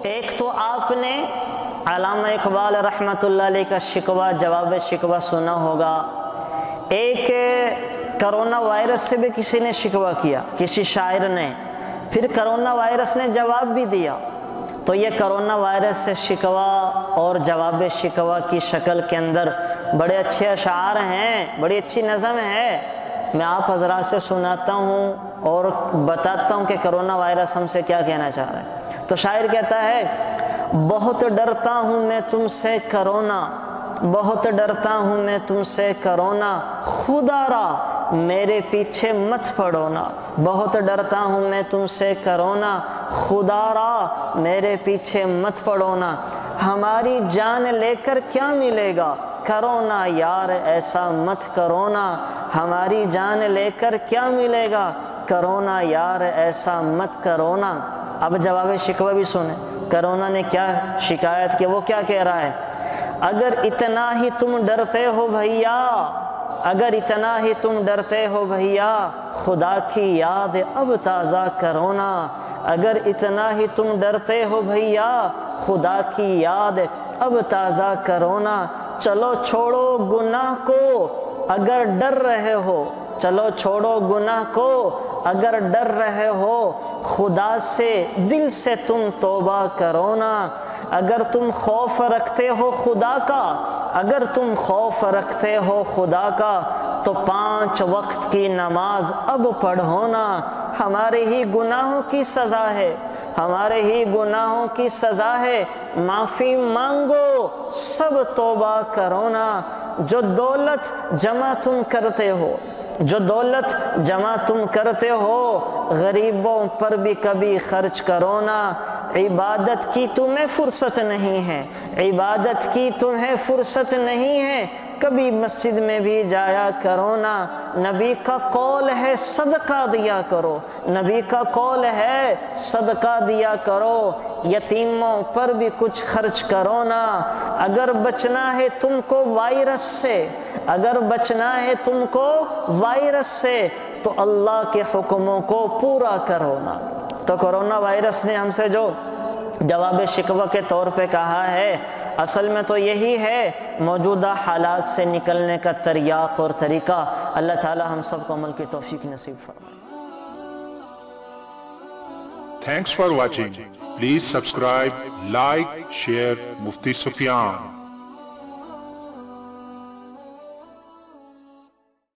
ایک تو آپ نے علامہ اقبال رحمۃ اللہ علیہ کا شکوہ جواب شکوہ سنا ہوگا، ایک کرونا وائرس سے بھی کسی نے شکوہ کیا، کسی شاعر نے، پھر کرونا وائرس نے جواب بھی دیا۔ تو یہ کرونا وائرس سے شکوہ اور جواب شکوہ کی شکل کے اندر بڑے اچھے اشعار ہیں، بڑی اچھی نظم ہے، میں آپ حضرات سے سناتا ہوں اور بتاتا ہوں کہ کرونا وائرس ہم سے کیا کہنا چاہ رہا ہے۔ تو شاعر کہتا ہے، بہت ڈرتا ہوں میں تم سے کرونا، بہت ڈرتا ہوں میں تم سے کرونا، خدا را میرے پیچھے مت پڑونا، بہت ڈرتا ہوں میں تم سے کرونا، خدا را میرے پیچھے مت پڑونا، ہماری جان لے کر کیا ملے گا، کرونا یار ایسا مت کرونا، ہماری جان لے کر کیا ملے گا، کرونا یار ایسا مت کرونا۔ اب جواب شکوہ بھی سنیں، کرونا نے کیا شکایت کی، وہ کیا کہہ رہا ہے، اگر اتنا ہی تم ڈرتے ہو بھیا، اگر اتنا ہی تم ڈرتے ہو بھیا، خدا کی یاد اب تازہ کرونا، اگر اتنا ہی تم ڈرتے ہو بھیا، خدا کی یاد اب تازہ کرونا، چلو چھوڑو گناہ کو اگر ڈر رہے ہو، چلو چھوڑو گناہ کو اگر ڈر رہے ہو، خدا سے دل سے تم توبہ کرونا، اگر تم خوف رکھتے ہو خدا کا، اگر تم خوف رکھتے ہو خدا کا، تو 5 وقت کی نماز اب پڑھو نا، ہمارے ہی گناہوں کی سزا ہے، ہمارے ہی گناہوں کی سزا ہے، معافی مانگو سب توبہ کرو نا، جو دولت جمع تم کرتے ہو، جو دولت جمع تم کرتے ہو، غریبوں پر بھی کبھی خرچ کرو نا، عبادت کی تمہیں فرصت نہیں ہے، عبادت کی تمہیں فرصت نہیں ہے، کبھی مسجد میں بھی جایا کرو نا، نبی کا قول ہے صدقہ دیا کرو، نبی کا قول ہے صدقہ دیا کرو، یتیموں پر بھی کچھ خرچ کرو نا، اگر بچنا ہے تم کو وائرس سے، اگر بچنا ہے تم کو وائرس سے، تو اللہ کے حکموں کو پورا کرو نا۔ تو کرونا وائرس نے ہم سے جو جواب شکوہ کے طور پہ کہا ہے، اصل میں تو یہی ہے موجودہ حالات سے نکلنے کا تریاق اور طریقہ۔ اللہ تعالی ہم سب کو عمل کی توفیق نصیب فرمائے۔ Thanks for watching. Please subscribe, like, share Mufti Sufyan.